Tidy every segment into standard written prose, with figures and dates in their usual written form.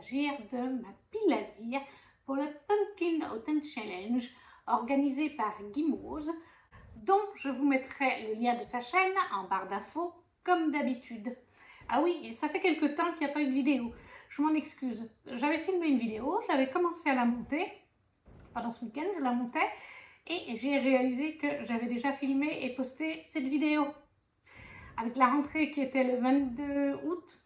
s'agir de ma pile à lire pour le Pumpkin Autumn Challenge organisé par Gimose, dont je vous mettrai le lien de sa chaîne en barre d'infos comme d'habitude. Ah oui, ça fait quelque temps qu'il n'y a pas eu de vidéo, je m'en excuse. J'avais filmé une vidéo, j'avais commencé à la monter, pendant ce week-end je la montais, et j'ai réalisé que j'avais déjà filmé et posté cette vidéo. Avec la rentrée qui était le 22 août,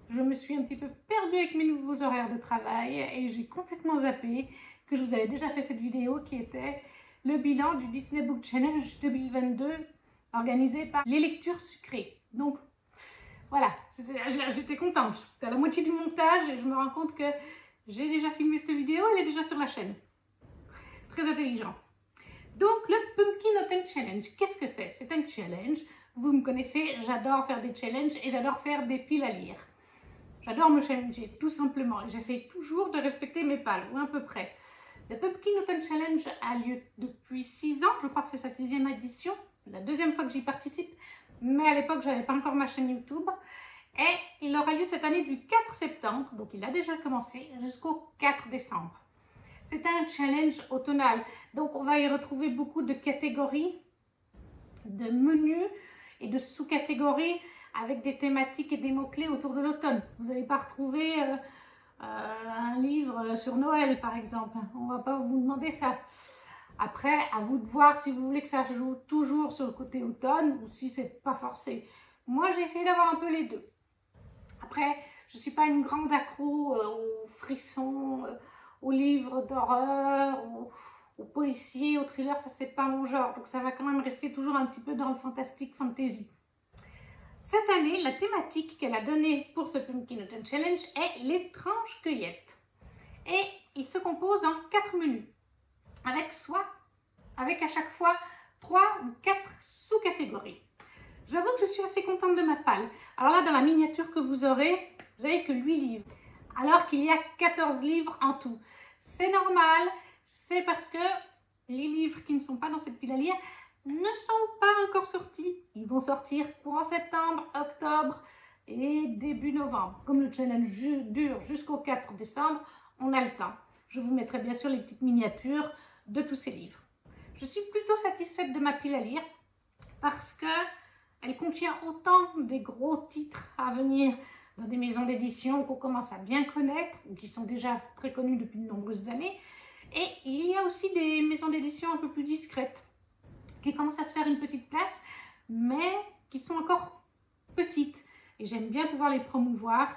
je me suis un petit peu perdue avec mes nouveaux horaires de travail et j'ai complètement zappé que je vous avais déjà fait cette vidéo qui était le bilan du Disney Book Challenge 2022 organisé par les lectures sucrées. Donc voilà, j'étais contente. J'étais à la moitié du montage et je me rends compte que j'ai déjà filmé cette vidéo, elle est déjà sur la chaîne. Très intelligent. Donc le Pumpkin Autumn Challenge, qu'est-ce que c'est? C'est un challenge. Vous me connaissez, j'adore faire des challenges et j'adore faire des piles à lire. J'adore me challenger, tout simplement. J'essaie toujours de respecter mes pales, ou à peu près. Le Pumpkin Autumn Challenge a lieu depuis 6 ans. Je crois que c'est sa 6e édition. La 2e fois que j'y participe. Mais à l'époque, je n'avais pas encore ma chaîne YouTube. Et il aura lieu cette année du 4 septembre. Donc, il a déjà commencé jusqu'au 4 décembre. C'est un challenge automnal. Donc, on va y retrouver beaucoup de catégories, de menus et de sous-catégories avec des thématiques et des mots-clés autour de l'automne. Vous n'allez pas retrouver un livre sur Noël, par exemple. On ne va pas vous demander ça. Après, à vous de voir si vous voulez que ça joue toujours sur le côté automne ou si c'est pas forcé. Moi, j'ai essayé d'avoir un peu les deux. Après, je ne suis pas une grande accro aux frissons, aux livres d'horreur, aux policiers, aux thrillers, ça c'est pas mon genre. Donc ça va quand même rester toujours un petit peu dans le fantastique fantasy. Cette année, la thématique qu'elle a donnée pour ce Pumpkin Autumn Challenge est l'étrange cueillette. Et il se compose en 4 menus, avec à chaque fois 3 ou 4 sous-catégories. J'avoue que je suis assez contente de ma palle. Alors là, dans la miniature que vous avez que 8 livres, alors qu'il y a 14 livres en tout. C'est normal, c'est parce que les livres qui ne sont pas dans cette pile à lire ne sont pas encore sortis. Ils vont sortir courant septembre, octobre et début novembre. Comme le challenge dure jusqu'au 4 décembre, on a le temps. Je vous mettrai bien sûr les petites miniatures de tous ces livres. Je suis plutôt satisfaite de ma pile à lire parce que elle contient autant des gros titres à venir dans des maisons d'édition qu'on commence à bien connaître ou qui sont déjà très connues depuis de nombreuses années. Et il y a aussi des maisons d'édition un peu plus discrètes qui commencent à se faire une petite place, mais qui sont encore petites. Et j'aime bien pouvoir les promouvoir.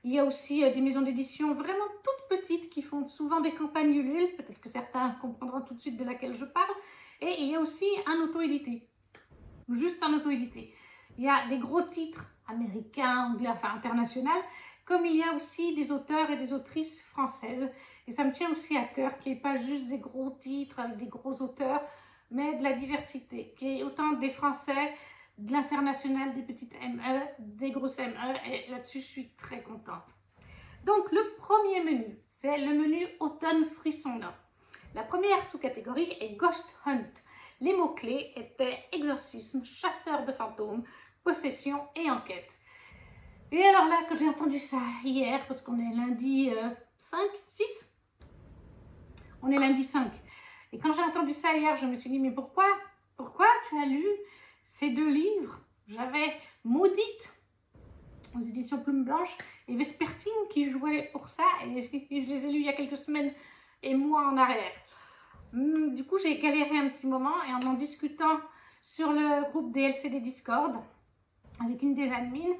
Il y a aussi des maisons d'édition vraiment toutes petites qui font souvent des campagnes Ulule. Peut-être que certains comprendront tout de suite de laquelle je parle. Et il y a aussi un auto-édité. Juste un auto-édité. Il y a des gros titres américains, anglais, enfin internationaux, comme il y a aussi des auteurs et des autrices françaises. Et ça me tient aussi à cœur qu'il n'y ait pas juste des gros titres avec des gros auteurs, mais de la diversité, qu'il y ait autant des Français, de l'international, des petites ME, des grosses ME, et là-dessus je suis très contente. Donc le premier menu, c'est le menu automne frissonnant. La première sous-catégorie est Ghost Hunt. Les mots-clés étaient exorcisme, chasseur de fantômes, possession et enquête. Et alors là, quand j'ai entendu ça hier, parce qu'on est lundi 5, 6 ? On est lundi 5. Et quand j'ai entendu ça hier, je me suis dit, mais pourquoi tu as lu ces 2 livres? J'avais Maudite aux éditions Plume Blanche et Vespertine qui jouaient pour ça, et je les ai lus il y a quelques semaines et mois en arrière. Du coup, j'ai galéré un petit moment et en discutant sur le groupe des LCD Discord avec une des admins,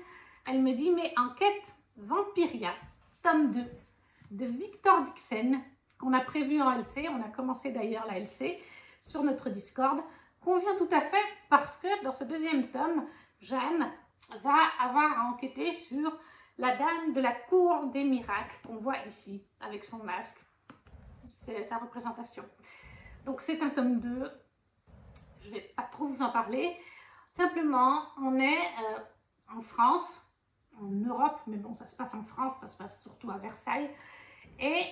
elle me dit, mais Enquête Vampiria, tome 2 de Victor Dixon, qu'on a prévu en LC, on a commencé d'ailleurs la LC sur notre Discord, convient tout à fait parce que dans ce 2e tome, Jeanne va avoir à enquêter sur la dame de la cour des miracles qu'on voit ici avec son masque. C'est sa représentation. Donc c'est un tome 2, je ne vais pas trop vous en parler, simplement on est en France, en Europe, mais bon ça se passe en France, ça se passe surtout à Versailles, et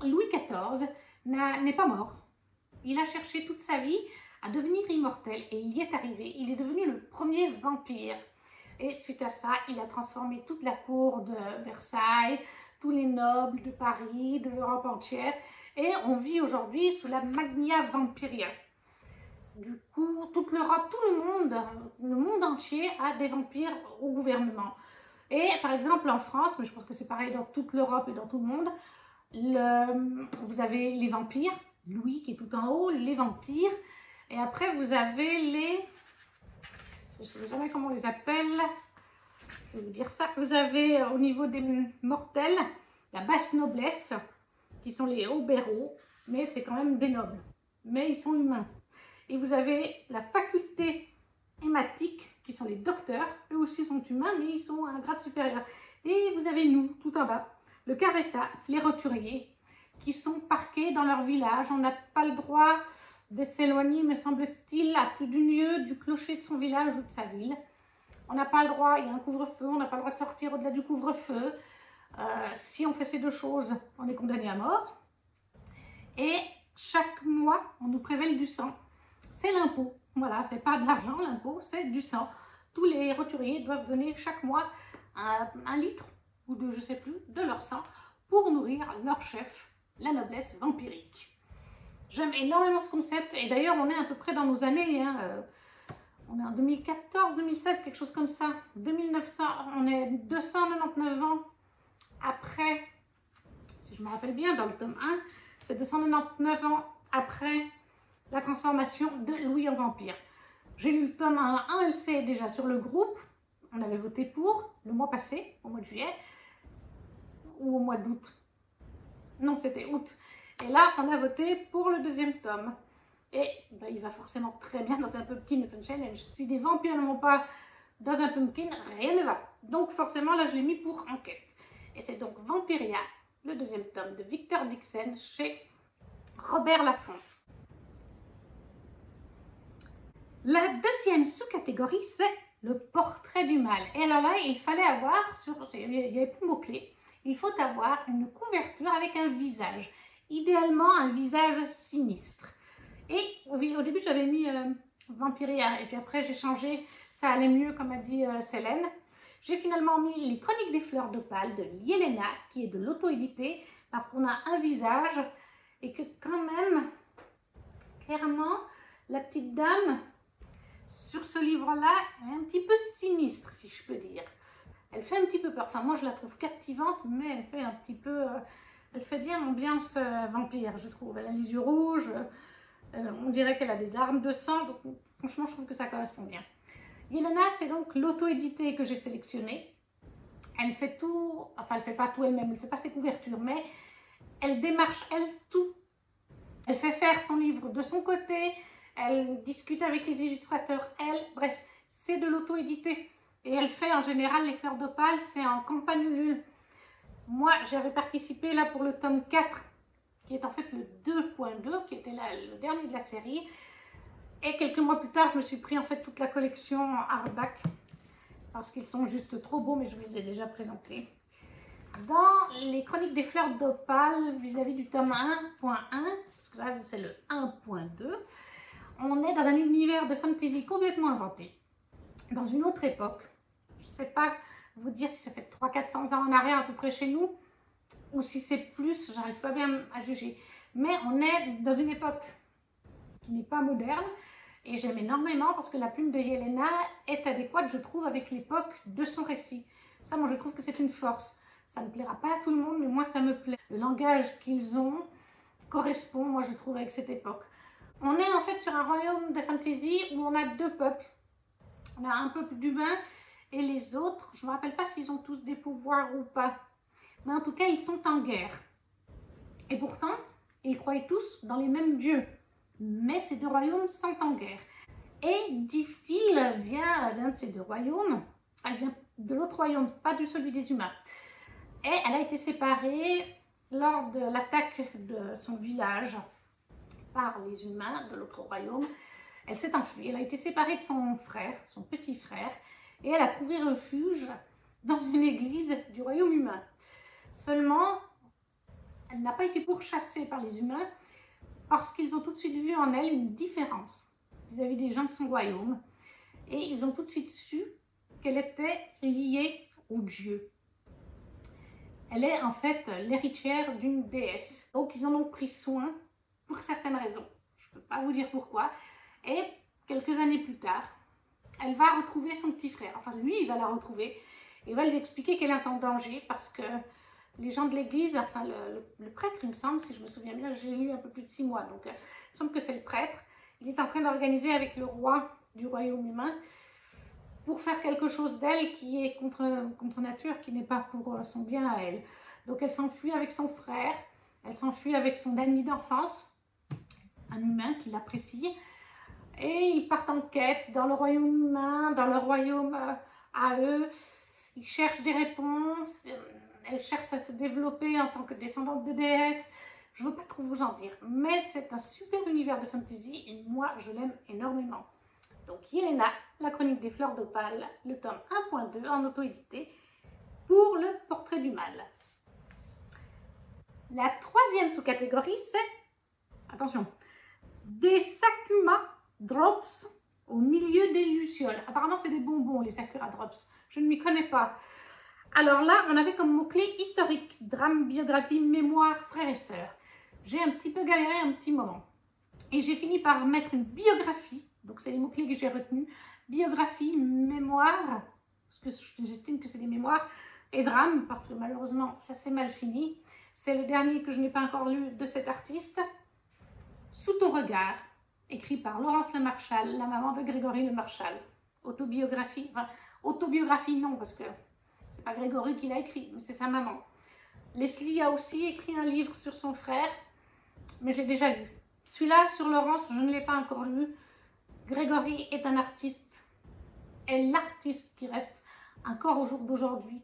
Louis XIV n'est pas mort. Il a cherché toute sa vie à devenir immortel et il y est arrivé. Il est devenu le premier vampire. Et suite à ça, il a transformé toute la cour de Versailles, tous les nobles de Paris, de l'Europe entière. Et on vit aujourd'hui sous la Magna Vampiria. Du coup, toute l'Europe, tout le monde entier a des vampires au gouvernement. Et par exemple en France, mais je pense que c'est pareil dans toute l'Europe et dans tout le monde, vous avez les vampires, Louis qui est tout en haut, les vampires. Et après vous avez les... Je ne sais jamais comment on les appelle. Je vais vous dire ça. Vous avez au niveau des mortels, la basse noblesse, qui sont les hauts béraux, mais c'est quand même des nobles. Mais ils sont humains. Et vous avez la faculté hématique, qui sont les docteurs. Eux aussi sont humains, mais ils sont à un grade supérieur. Et vous avez nous, tout en bas, le carreta, les roturiers, qui sont parqués dans leur village. On n'a pas le droit de s'éloigner, me semble-t-il, à plus d'une lieue du clocher de son village ou de sa ville. On n'a pas le droit, il y a un couvre-feu, on n'a pas le droit de sortir au-delà du couvre-feu. Si on fait ces deux choses, on est condamné à mort. Et chaque mois, on nous prévèle du sang. C'est l'impôt. Voilà, c'est pas de l'argent, l'impôt, c'est du sang. Tous les roturiers doivent donner chaque mois un litre ou deux, je sais plus, de leur sang pour nourrir leur chef, la noblesse vampirique. J'aime énormément ce concept et d'ailleurs on est à peu près dans nos années, hein, on est en 2014, 2016, quelque chose comme ça, 2900, on est 299 ans après, si je me rappelle bien, dans le tome 1, c'est 299 ans après la transformation de Louis en vampire. J'ai lu le tome 1 LC déjà sur le groupe, on avait voté pour le mois passé, au mois de juillet, ou au mois d'août. Non, c'était août. Et là, on a voté pour le deuxième tome. Et ben, il va forcément très bien dans un Pumpkin Open Challenge. Si des vampires ne vont pas dans un pumpkin, rien ne va. Donc forcément, là, je l'ai mis pour enquête. Et c'est donc Vampiria, le deuxième tome de Victor Dixon chez Robert Laffont. La deuxième sous-catégorie, c'est le portrait du mal. Et alors là, il fallait avoir, il y avait plus de mots-clés, il faut avoir une couverture avec un visage. Idéalement, un visage sinistre. Et au début, j'avais mis Vampiria, et puis après, j'ai changé, ça allait mieux, comme a dit Célène. J'ai finalement mis Les Chroniques des Fleurs d'Opale de Yelena, qui est de l'auto-édité, parce qu'on a un visage, et que quand même, clairement, la petite dame, sur ce livre-là, elle est un petit peu sinistre, si je peux dire. Elle fait un petit peu peur. Enfin, moi, je la trouve captivante, mais elle fait un petit peu... elle fait bien l'ambiance vampire, je trouve. Elle a les yeux rouges, on dirait qu'elle a des larmes de sang, donc franchement, je trouve que ça correspond bien. Yelena, c'est donc l'auto-édité que j'ai sélectionné. Elle fait tout, enfin, elle fait pas tout elle-même, elle fait pas ses couvertures, mais elle démarche, elle, tout. Elle fait faire son livre de son côté, elle discute avec les illustrateurs, elle, bref, c'est de l'auto-édité. Et elle fait en général les fleurs d'opale, c'est en campagne Ulule. Moi, j'avais participé là pour le tome 4, qui est en fait le 2.2, qui était là, le dernier de la série. Et quelques mois plus tard, je me suis pris en fait toute la collection en hardback, parce qu'ils sont juste trop beaux, mais je vous les ai déjà présentés. Dans les Chroniques des fleurs d'opale, vis-à-vis du tome 1.1, parce que là c'est le 1.2, on est dans un univers de fantasy complètement inventé, dans une autre époque. Je ne sais pas vous dire si ça fait 300-400 ans en arrière à peu près chez nous, ou si c'est plus, j'arrive pas bien à juger. Mais on est dans une époque qui n'est pas moderne, et j'aime énormément parce que la plume de Yelena est adéquate, je trouve, avec l'époque de son récit. Ça, moi, je trouve que c'est une force. Ça ne plaira pas à tout le monde, mais moi, ça me plaît. Le langage qu'ils ont correspond, moi, je trouve, avec cette époque. On est en fait sur un royaume de fantasy où on a deux peuples. On a un peuple d'humains et les autres, je ne me rappelle pas s'ils ont tous des pouvoirs ou pas. Mais en tout cas, ils sont en guerre. Et pourtant, ils croyaient tous dans les mêmes dieux. Mais ces deux royaumes sont en guerre. Et Diftil vient d'un de ces deux royaumes. Elle vient de l'autre royaume, pas du celui des humains. Et elle a été séparée lors de l'attaque de son village par les humains de l'autre royaume. Elle s'est enfuie. Elle a été séparée de son frère, son petit frère. Et elle a trouvé refuge dans une église du royaume humain. Seulement, elle n'a pas été pourchassée par les humains parce qu'ils ont tout de suite vu en elle une différence vis-à-vis des gens de son royaume. Et ils ont tout de suite su qu'elle était liée aux dieux. Elle est en fait l'héritière d'une déesse. Donc ils en ont pris soin pour certaines raisons. Je ne peux pas vous dire pourquoi. Et quelques années plus tard, elle va retrouver son petit frère. Enfin, lui, il va la retrouver. Il va lui expliquer qu'elle est en danger parce que les gens de l'église, enfin le prêtre, il me semble, si je me souviens bien, j'ai lu un peu plus de 6 mois, donc il me semble que c'est le prêtre. Il est en train d'organiser avec le roi du royaume humain pour faire quelque chose d'elle qui est contre nature, qui n'est pas pour son bien à elle. Donc elle s'enfuit avec son frère, elle s'enfuit avec son ami d'enfance, un humain qui l'apprécie, et ils partent en quête dans le royaume humain, dans le royaume à eux. Ils cherchent des réponses, elle cherche à se développer en tant que descendante de déesse. Je ne veux pas trop vous en dire, mais c'est un super univers de fantasy et moi je l'aime énormément. Donc Yelena, la chronique des fleurs d'opale, le tome 1.2 en auto-édité pour le portrait du mal. La troisième sous-catégorie c'est, attention, des Sakuma Drops au milieu des lucioles. Apparemment c'est des bonbons les Sakura Drops, je ne m'y connais pas. Alors là, on avait comme mot-clé historique, drame, biographie, mémoire, frères et sœurs. J'ai un petit peu galéré un petit moment. Et j'ai fini par mettre une biographie, donc c'est les mots-clés que j'ai retenus, biographie, mémoire, parce que j'estime que c'est des mémoires, et drame, parce que malheureusement, ça s'est mal fini. C'est le dernier que je n'ai pas encore lu de cet artiste. Sous ton regard, écrit par Laurence Le Marchal, la maman de Grégory Le Marchal. Autobiographie, enfin, autobiographie non, parce que c'est pas Grégory qui l'a écrit, mais c'est sa maman. Leslie a aussi écrit un livre sur son frère, mais j'ai déjà lu. Celui-là, sur Laurence, je ne l'ai pas encore lu. Grégory est un artiste, est l'artiste qui reste encore au jour d'aujourd'hui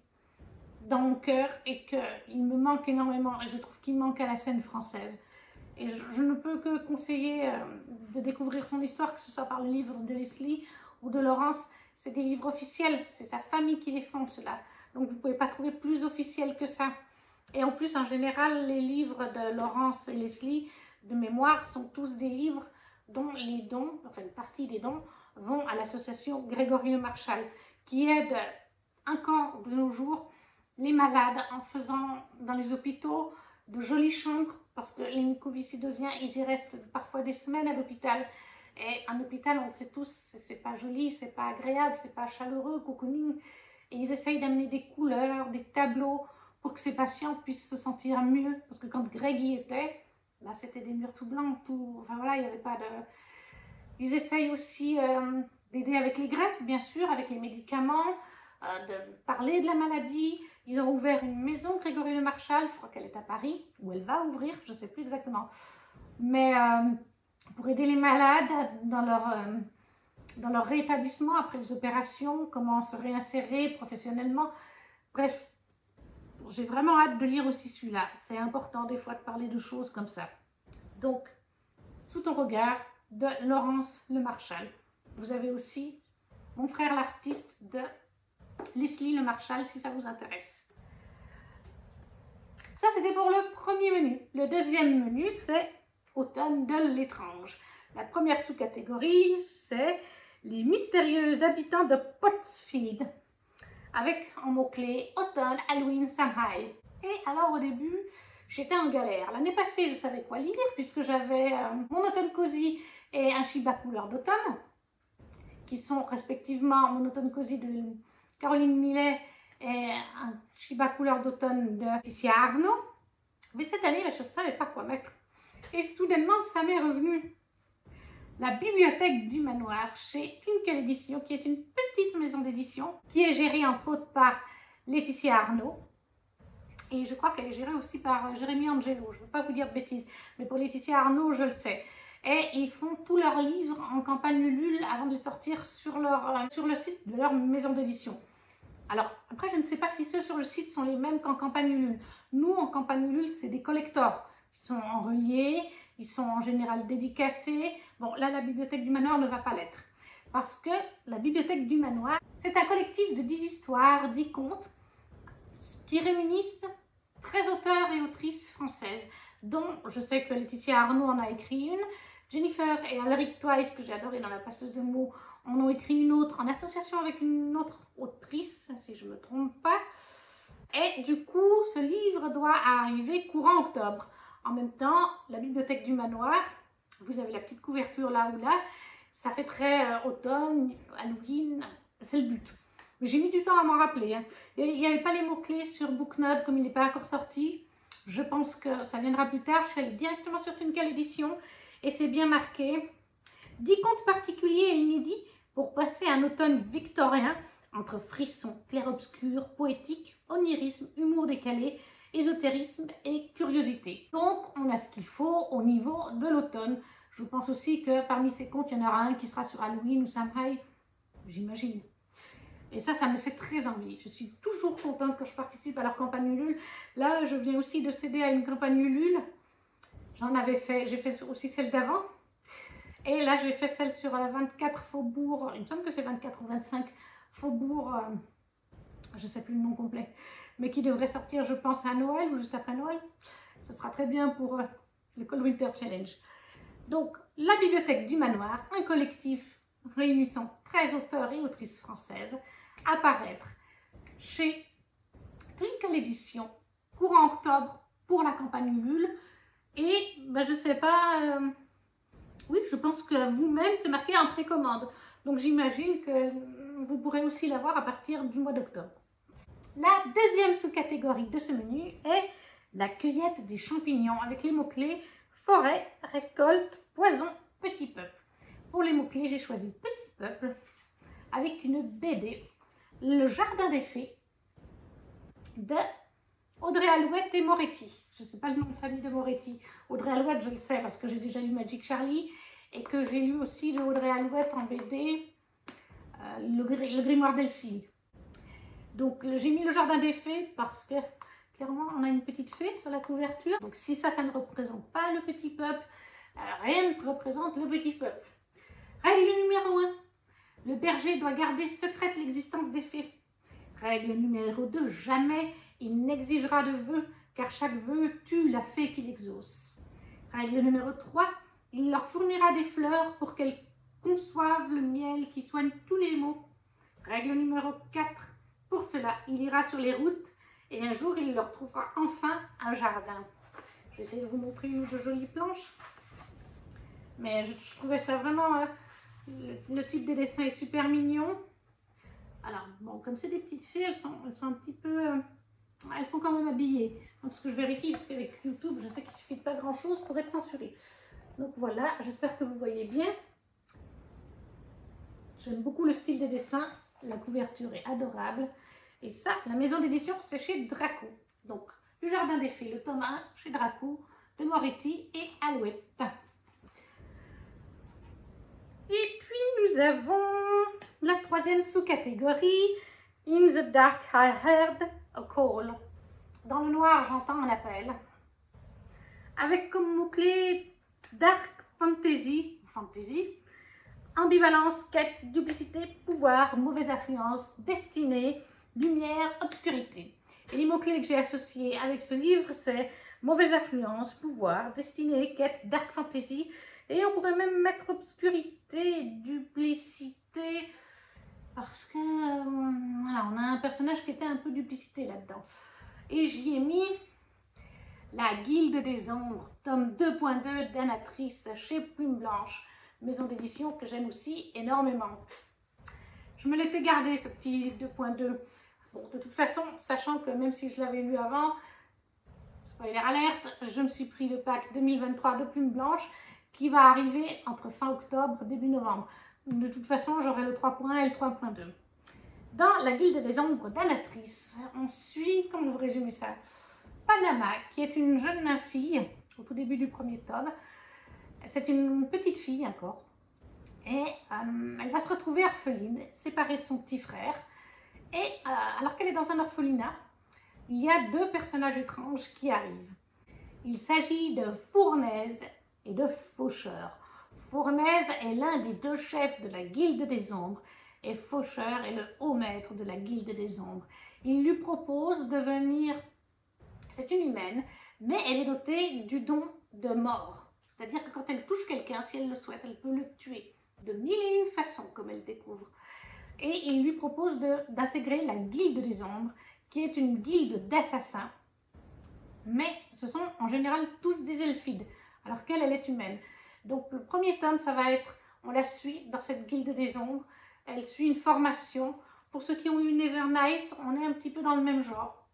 dans mon cœur et qu'il me manque énormément et je trouve qu'il manque à la scène française. Et je ne peux que conseiller de découvrir son histoire, que ce soit par le livre de Leslie ou de Laurence. C'est des livres officiels, c'est sa famille qui les font, cela. Donc vous ne pouvez pas trouver plus officiel que ça. Et en plus, en général, les livres de Laurence et Leslie, de mémoire, sont tous des livres dont les dons, enfin une partie des dons, vont à l'association Grégory Le Marchal, qui aide encore de nos jours les malades en faisant dans les hôpitaux de jolies chambres, parce que les mucoviscidosiens, ils y restent parfois des semaines à l'hôpital. Et un hôpital, on le sait tous, c'est pas joli, c'est pas agréable, c'est pas chaleureux, cocooning. Et ils essayent d'amener des couleurs, des tableaux, pour que ces patients puissent se sentir mieux. Parce que quand Greg y était, bah, c'était des murs tout blancs, tout... Enfin voilà, il n'y avait pas de... Ils essayent aussi d'aider avec les greffes, bien sûr, avec les médicaments, de parler de la maladie. Ils ont ouvert une maison Grégory Le Marchal, je crois qu'elle est à Paris, où elle va ouvrir, je ne sais plus exactement. Mais pour aider les malades dans leur rétablissement après les opérations, comment se réinsérer professionnellement. Bref, j'ai vraiment hâte de lire aussi celui-là. C'est important des fois de parler de choses comme ça. Donc, Sous ton regard de Laurence Le Marchal. Vous avez aussi Mon frère l'artiste de Leslie Le Marchal si ça vous intéresse. Ça c'était pour le premier menu. Le deuxième menu c'est Automne de l'étrange. La première sous-catégorie c'est les mystérieux habitants de Pottsfield, avec en mots-clés Automne, Halloween, Samhain. Et alors au début, j'étais en galère. L'année passée, je savais quoi lire puisque j'avais mon Automne Cozy et un Shiba couleur d'automne, qui sont respectivement mon Automne Cozy de Caroline Millet et un Shiba couleur d'automne de Laetitia Arnaud. Mais cette année, je ne savais pas quoi mettre. Et soudainement, ça m'est revenu. La bibliothèque du manoir chez Finkel Édition, qui est une petite maison d'édition, qui est gérée entre autres par Laetitia Arnaud. Et je crois qu'elle est gérée aussi par Jérémy Angelo. Je ne veux pas vous dire de bêtises, mais pour Laetitia Arnaud, je le sais. Et ils font tous leurs livres en campagne Ulule avant de les sortir sur le site de leur maison d'édition. Alors, après, je ne sais pas si ceux sur le site sont les mêmes qu'en campagne Ulule. Nous, en campagne Ulule, c'est des collectors. Ils sont en relié, ils sont en général dédicacés. Bon, là, la bibliothèque du manoir ne va pas l'être. Parce que la bibliothèque du manoir, c'est un collectif de 10 histoires, 10 contes, qui réunissent 13 auteurs et autrices françaises, dont je sais que Laetitia Arnaud en a écrit une, Jennifer et Alaric Twice, que j'ai adoré dans La passeuse de mots, en ont écrit une autre en association avec une autre autrice, si je ne me trompe pas. Et du coup, ce livre doit arriver courant octobre. En même temps, la bibliothèque du manoir, vous avez la petite couverture là ou là, ça fait très automne, Halloween, c'est le but. Mais j'ai mis du temps à m'en rappeler. Hein. Il n'y avait pas les mots-clés sur Booknote comme il n'est pas encore sorti. Je pense que ça viendra plus tard. Je suis allée directement sur Twinkle Édition et c'est bien marqué. 10 contes particuliers et inédits pour passer un automne victorien entre frissons, clair-obscur, poétique, onirisme, humour décalé, ésotérisme et curiosité. Donc, on a ce qu'il faut au niveau de l'automne. Je pense aussi que parmi ces contes, il y en aura un qui sera sur Halloween ou Samhain, j'imagine. Et ça me fait très envie. Je suis toujours contente quand je participe à leur campagne Ulule. Là, je viens aussi de céder à une campagne Ulule. J'ai fait aussi celle d'avant. Et là, j'ai fait celle sur 24 faubourgs, il me semble que c'est 24 ou 25 faubourgs, je ne sais plus le nom complet, mais qui devrait sortir, je pense, à Noël ou juste après Noël. Ce sera très bien pour le Cold Winter Challenge. Donc, la bibliothèque du manoir, un collectif réunissant 13 auteurs et autrices françaises, à paraître chez Twinkle Édition, courant octobre pour la campagne Ulule. Et ben, je ne sais pas... oui, je pense que vous-même, c'est marqué en précommande. Donc j'imagine que vous pourrez aussi l'avoir à partir du mois d'octobre. La deuxième sous-catégorie de ce menu est la cueillette des champignons avec les mots-clés forêt, récolte, poison, petit peuple. Pour les mots-clés, j'ai choisi petit peuple avec une BD, Le Jardin des Fées de Audrey Alouette et Moretti. Je ne sais pas le nom de famille de Moretti. Audrey Alouette, je le sais parce que j'ai déjà lu Magic Charlie et que j'ai lu aussi de Audrey Alouette en BD, le Grimoire Delphine. Donc j'ai mis Le Jardin des Fées parce que clairement on a une petite fée sur la couverture. Donc si ça ne représente pas le petit peuple, rien ne représente le petit peuple. Règle numéro 1. Le berger doit garder secrète l'existence des fées. Règle numéro 2. Jamais il n'exigera de vœux, car chaque vœu tue la fée qui l'exauce. Règle numéro 3. Il leur fournira des fleurs pour qu'elles conçoivent le miel qui soigne tous les maux. Règle numéro 4. Pour cela, il ira sur les routes et un jour, il leur trouvera enfin un jardin. Je vais essayer de vous montrer une ou deux jolies planches. Mais je trouvais ça vraiment... le type des dessins est super mignon. Alors, bon, comme c'est des petites fées, elles sont un petit peu... elles sont quand même habillées. Parce que je vérifie, parce qu'avec YouTube, je sais qu'il suffit de pas grand-chose pour être censuré. Donc voilà, j'espère que vous voyez bien. J'aime beaucoup le style des dessins. La couverture est adorable. Et ça, la maison d'édition, c'est chez Draco. Donc, Le Jardin des Fées, le tome 1 chez Draco, de Moretti et Alouette. Et puis, nous avons la troisième sous-catégorie, In the Dark I Heard a Call. Dans le noir, j'entends un appel. Avec comme mot-clé Dark Fantasy, ambivalence, quête, duplicité, pouvoir, mauvaise influence, destinée, lumière, obscurité. Et les mots-clés que j'ai associés avec ce livre, c'est mauvaise influence, pouvoir, destinée, quête, dark fantasy. Et on pourrait même mettre obscurité, duplicité, parce que voilà, on a un personnage qui était un peu duplicité là-dedans. Et j'y ai mis La Guilde des Ombres, tome 2.2 d'Anatrice chez Plume Blanche, maison d'édition que j'aime aussi énormément. Je me l'étais gardé ce petit livre 2.2. Bon, de toute façon, sachant que même si je l'avais lu avant, spoiler alerte, je me suis pris le pack 2023 de Plume Blanche qui va arriver entre fin octobre et début novembre. De toute façon, j'aurai le 3.1 et le 3.2. Dans La Guilde des Ombres d'Anatrice, on suit, comment vous résumez ça, Panama, qui est une jeune fille, au tout début du premier tome. C'est une petite fille encore. Et elle va se retrouver orpheline, séparée de son petit frère. Et alors qu'elle est dans un orphelinat, il y a deux personnages étranges qui arrivent. Il s'agit de Fournaise et de Faucheur. Fournaise est l'un des deux chefs de la Guilde des Ombres et Faucheur est le haut maître de la Guilde des Ombres. Il lui propose de venir... C'est une humaine, mais elle est dotée du don de mort. C'est-à-dire que quand elle touche quelqu'un, si elle le souhaite, elle peut le tuer de mille et une façons, comme elle découvre. Et il lui propose d'intégrer la Guilde des Ombres, qui est une guilde d'assassins. Mais ce sont en général tous des elfides, alors qu'elle, elle est humaine. Donc le premier tome, ça va être, on la suit dans cette guilde des ombres. Elle suit une formation. Pour ceux qui ont eu Nevernight, on est un petit peu dans le même genre.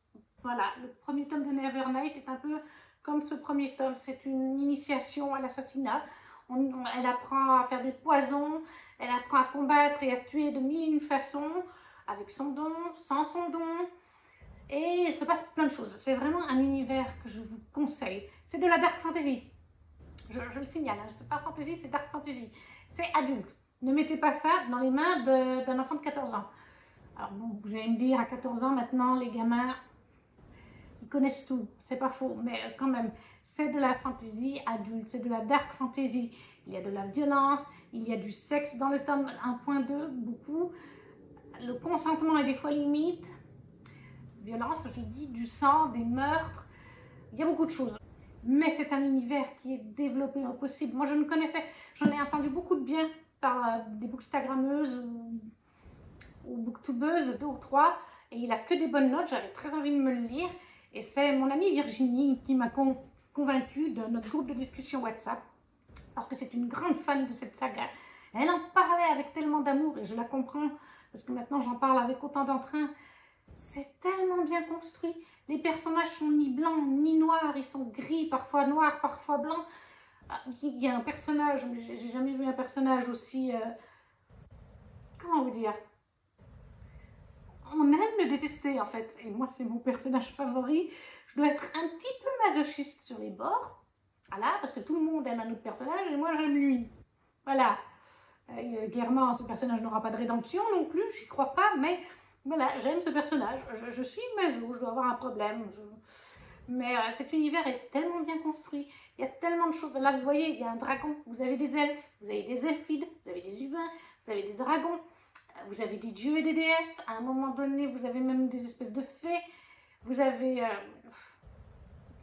Voilà, le premier tome de Nevernight est un peu comme ce premier tome. C'est une initiation à l'assassinat. Elle apprend à faire des poisons, elle apprend à combattre et à tuer de mille et une façons, avec son don, sans son don. Et il se passe plein de choses. C'est vraiment un univers que je vous conseille. C'est de la dark fantasy. Je le signale, hein. C'est pas fantasy, c'est dark fantasy. C'est adulte. Ne mettez pas ça dans les mains d'un enfant de 14 ans. Alors bon, vous allez me dire, à 14 ans maintenant, les gamins, ils connaissent tout. C'est pas faux, mais quand même, c'est de la fantasy adulte, c'est de la dark fantasy. Il y a de la violence, il y a du sexe dans le tome 1.2, beaucoup. Le consentement est des fois limite. Violence, je dis, du sang, des meurtres. Il y a beaucoup de choses. Mais c'est un univers qui est développé au possible. Moi, je ne connaissais, j'en ai entendu beaucoup de bien par des bookstagrammeuses ou booktubeuses, 2 ou 3, et il a que des bonnes notes. J'avais très envie de me le lire. Et c'est mon amie Virginie qui m'a convaincue de notre groupe de discussion WhatsApp, parce que c'est une grande fan de cette saga. Elle en parlait avec tellement d'amour, et je la comprends, parce que maintenant j'en parle avec autant d'entrain. C'est tellement bien construit. Les personnages sont ni blancs ni noirs, ils sont gris, parfois noirs, parfois blancs. Il y a un personnage, mais j'ai jamais vu un personnage aussi... comment vous dire? On aime le détester en fait, et moi c'est mon personnage favori. Je dois être un petit peu masochiste sur les bords, voilà, parce que tout le monde aime un autre personnage, et moi j'aime lui. Voilà. Clairement, ce personnage n'aura pas de rédemption non plus, j'y crois pas, mais... Voilà, j'aime ce personnage, je suis maso, je dois avoir un problème, mais cet univers est tellement bien construit, il y a tellement de choses. Là, vous voyez, il y a un dragon, vous avez des elfes, vous avez des elfides, vous avez des humains, vous avez des dragons, vous avez des dieux et des déesses, à un moment donné, vous avez même des espèces de fées, vous avez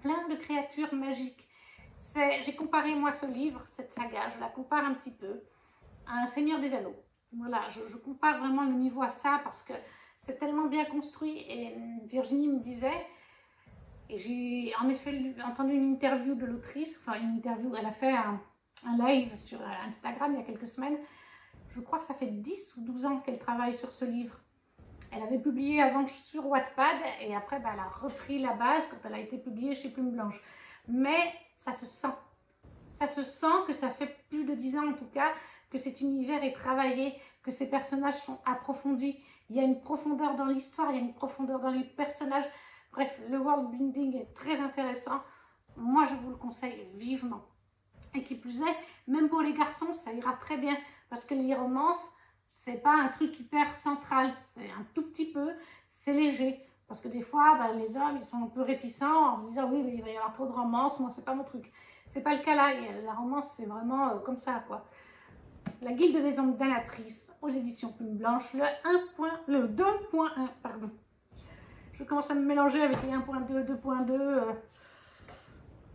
plein de créatures magiques. J'ai comparé, moi, ce livre, cette saga, je la compare un petit peu à un Seigneur des Anneaux. Voilà, je compare vraiment le niveau à ça, parce que c'est tellement bien construit. Et Virginie me disait, et j'ai en effet entendu une interview de l'autrice, enfin une interview, elle a fait un live sur Instagram il y a quelques semaines. Je crois que ça fait 10 ou 12 ans qu'elle travaille sur ce livre. Elle avait publié avant sur Wattpad, et après elle a repris la base quand elle a été publiée chez Plume Blanche. Mais ça se sent. Ça se sent que ça fait plus de 10 ans en tout cas, que cet univers est travaillé, que ces personnages sont approfondis. Il y a une profondeur dans l'histoire, il y a une profondeur dans les personnages. Bref, le world building est très intéressant. Moi, je vous le conseille vivement. Et qui plus est, même pour les garçons, ça ira très bien. Parce que les romances, c'est pas un truc hyper central. C'est un tout petit peu, c'est léger. Parce que des fois, les hommes, ils sont un peu réticents en se disant, oui, mais il va y avoir trop de romances, moi, c'est pas mon truc. C'est pas le cas là. La romance, c'est vraiment comme ça, quoi. La Guilde des Ombres Damnatrices, aux éditions Plume Blanche, le 2.1, pardon. Je commence à me mélanger avec les 1.2, 2.2.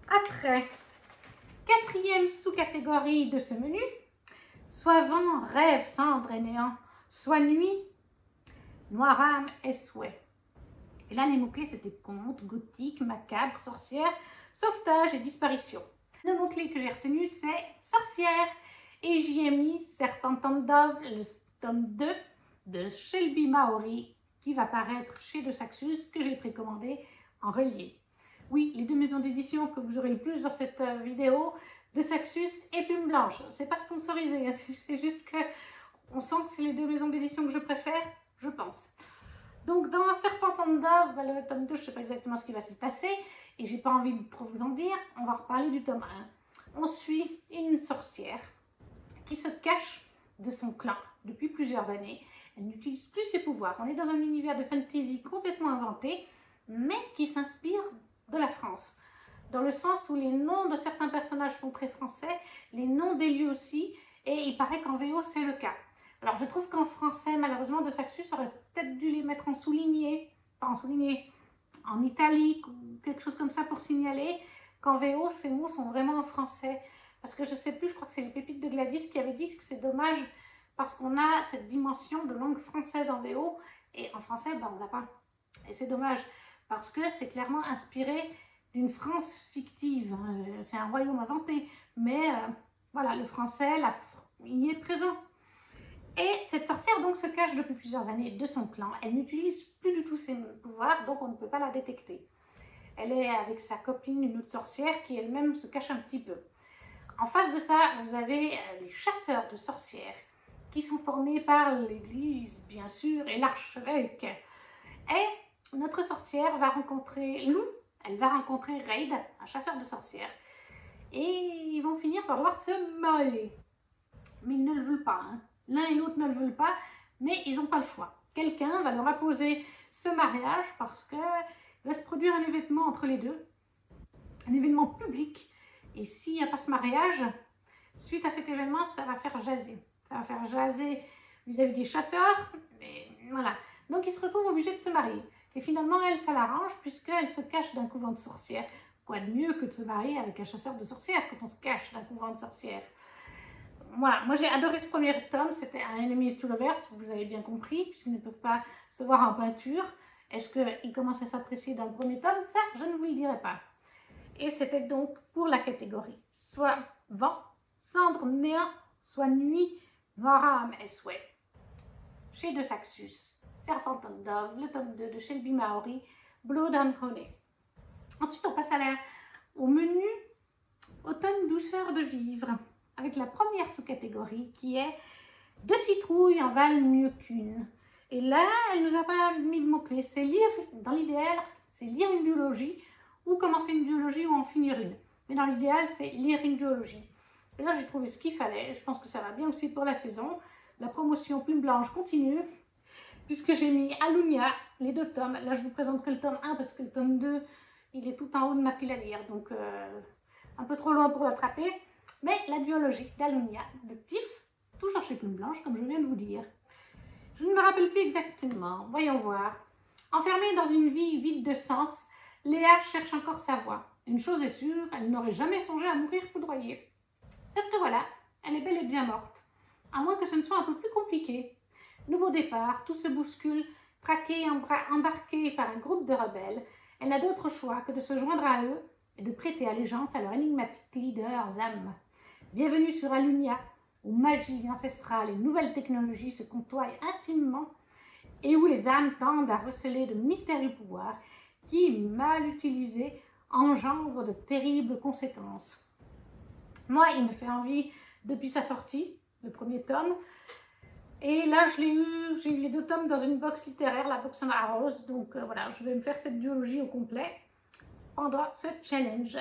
Après, 4e sous-catégorie de ce menu, soit vent, rêve, cendre et néant, soit nuit, noir âme et souhait. Et là, les mots-clés, c'était conte, gothique, macabre, sorcière, sauvetage et disparition. Le mot-clé que j'ai retenu, c'est sorcière. Et j'y ai mis Serpentine Dove, le tome 2 de Shelby Maori, qui va paraître chez De Saxus, que j'ai précommandé en relié. Oui, les 2 maisons d'édition que vous aurez le plus dans cette vidéo, De Saxus et Plume Blanche. C'est pas sponsorisé, hein, c'est juste que on sent que c'est les 2 maisons d'édition que je préfère, je pense. Donc dans Serpentine Dove, le tome 2, je ne sais pas exactement ce qui va s'y passer, et j'ai pas envie de trop vous en dire, on va reparler du tome 1. On suit une sorcière qui se cache de son clan depuis plusieurs années. Elle n'utilise plus ses pouvoirs. On est dans un univers de fantasy complètement inventé, mais qui s'inspire de la France. Dans le sens où les noms de certains personnages sont très français, les noms des lieux aussi, et il paraît qu'en VO c'est le cas. Alors je trouve qu'en français, malheureusement, De Saxus aurait peut-être dû les mettre en souligné, pas en souligné, en italique ou quelque chose comme ça pour signaler qu'en VO ces mots sont vraiment en français. Parce que je ne sais plus, je crois que c'est les pépites de Gladys qui avait dit que c'est dommage parce qu'on a cette dimension de langue française en VO et en français, on n'a pas. Et c'est dommage, parce que c'est clairement inspiré d'une France fictive. C'est un royaume inventé, mais voilà, le français, il y est présent. Et cette sorcière donc se cache depuis plusieurs années de son clan. Elle n'utilise plus du tout ses pouvoirs, donc on ne peut pas la détecter. Elle est avec sa copine, une autre sorcière, qui elle-même se cache un petit peu. En face de ça, vous avez les chasseurs de sorcières, qui sont formés par l'église, bien sûr, et l'archevêque. Et notre sorcière va rencontrer Lou, elle va rencontrer Raid, un chasseur de sorcières. Et ils vont finir par devoir se marier. Mais ils ne le veulent pas, hein. L'un et l'autre ne le veulent pas, mais ils n'ont pas le choix. Quelqu'un va leur imposer ce mariage parce qu'il va se produire un événement entre les deux, un événement public. Et s'il n'y a pas ce mariage, suite à cet événement, ça va faire jaser. Ça va faire jaser vis-à-vis des chasseurs. Mais voilà. Donc ils se retrouvent obligés de se marier. Et finalement, elle, ça l'arrange puisqu'elle se cache d'un couvent de sorcières. Quoi de mieux que de se marier avec un chasseur de sorcières quand on se cache d'un couvent de sorcières. Voilà, moi j'ai adoré ce premier tome, c'était un Enemies to Lovers, vous avez bien compris, puisqu'ils ne peuvent pas se voir en peinture. Est-ce qu'ils commencent à s'apprécier dans le premier tome? Ça, je ne vous le dirai pas. Et c'était donc pour la catégorie soit vent, cendre, néant, soit nuit, noir âme et souhait. Chez De Saxus, Serpentine Dove, le tome 2 de Shelby Maori, Blood and Honey. Ensuite, on passe au menu automne douceur de vivre, avec la première sous-catégorie qui est « Deux citrouilles en valent mieux qu'une ». Et là, elle nous a pas mis de mots-clés. C'est lire, dans l'idéal, c'est lire une duologie, ou commencer une duologie ou en finir une. Mais dans l'idéal, c'est lire une duologie. Et là, j'ai trouvé ce qu'il fallait. Je pense que ça va bien aussi pour la saison. La promotion Plume Blanche continue, puisque j'ai mis Alunia, les 2 tomes. Là, je vous présente que le tome 1, parce que le tome 2, il est tout en haut de ma pile à lire. Donc, un peu trop loin pour l'attraper. Mais la duologie d'Alunia, de Tiff, toujours chez Plume Blanche, comme je viens de vous dire. Je ne me rappelle plus exactement, voyons voir. Enfermée dans une vie vide de sens, Léa cherche encore sa voie. Une chose est sûre, elle n'aurait jamais songé à mourir foudroyée. Sauf que voilà, elle est bel et bien morte. À moins que ce ne soit un peu plus compliqué. Nouveau départ, tout se bouscule, traquée et embarquée par un groupe de rebelles. Elle n'a d'autre choix que de se joindre à eux et de prêter allégeance à leur énigmatique leader Zam. Bienvenue sur Alunia, où magie ancestrale et nouvelles technologies se côtoient intimement et où les âmes tendent à receler de mystérieux pouvoirs qui, mal utilisés, engendrent de terribles conséquences. Moi, il me fait envie depuis sa sortie, le premier tome. Et là, j'ai eu les 2 tomes dans une box littéraire, la box en rose. Donc voilà, je vais me faire cette duologie au complet pendant ce challenge.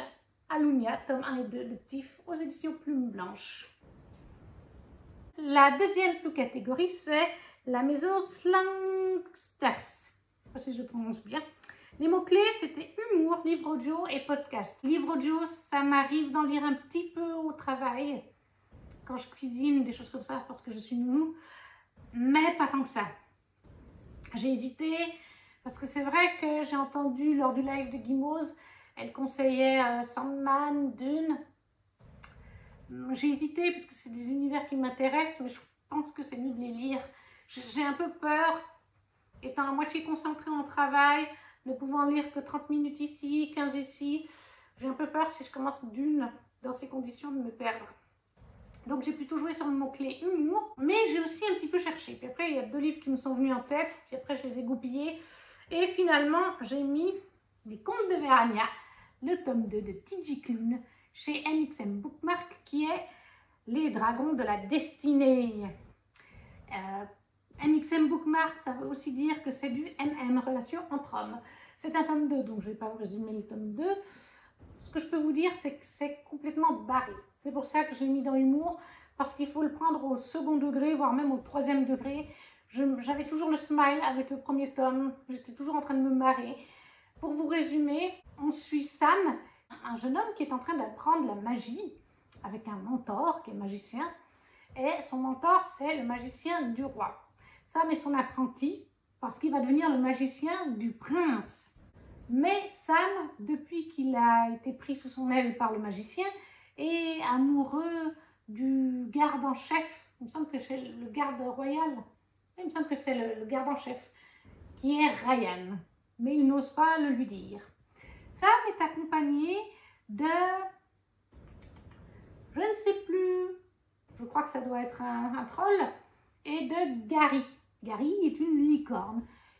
Alunia, tome 1 et 2 de Tiff aux éditions Plume Blanche. La deuxième sous-catégorie, c'est la maison Slangsters. Je ne sais pas si je prononce bien. Les mots-clés, c'était humour, livre audio et podcast. Livre audio, ça m'arrive d'en lire un petit peu au travail, quand je cuisine, des choses comme ça, parce que je suis nounou, mais pas tant que ça. J'ai hésité, parce que c'est vrai que j'ai entendu lors du live de Guimauze, elle conseillait Sandman, Dune. J'ai hésité parce que c'est des univers qui m'intéressent, mais je pense que c'est mieux de les lire. J'ai un peu peur, étant à moitié concentrée en travail, ne pouvant lire que 30 minutes ici, 15 ici. J'ai un peu peur si je commence Dune dans ces conditions de me perdre. Donc j'ai plutôt joué sur le mot-clé humour, mais j'ai aussi un petit peu cherché. Puis après, il y a 2 livres qui me sont venus en tête, puis après je les ai goupillés. Et finalement, j'ai mis Les Contes de Vérania, le tome 2 de T.J. Klune, chez MXM Bookmark, qui est Les Dragons de la Destinée. MXM Bookmark, ça veut aussi dire que c'est du MM, relation entre hommes. C'est un tome 2, donc je ne vais pas vous résumer le tome 2. Ce que je peux vous dire, c'est que c'est complètement barré. C'est pour ça que j'ai mis dans humour, parce qu'il faut le prendre au 2e degré, voire même au 3e degré. J'avais toujours le smile avec le premier tome, j'étais toujours en train de me marrer. Pour vous résumer, on suit Sam, un jeune homme qui est en train d'apprendre la magie, avec un mentor qui est magicien, et son mentor, c'est le magicien du roi. Sam est son apprenti, parce qu'il va devenir le magicien du prince. Mais Sam, depuis qu'il a été pris sous son aile par le magicien, est amoureux du garde en chef. Il me semble que c'est le garde royal. Il me semble que c'est le garde en chef, qui est Ryan. mais il n'ose pas le lui dire. Sam est accompagné de, je ne sais plus, je crois que ça doit être un troll, et de Gary. Gary est une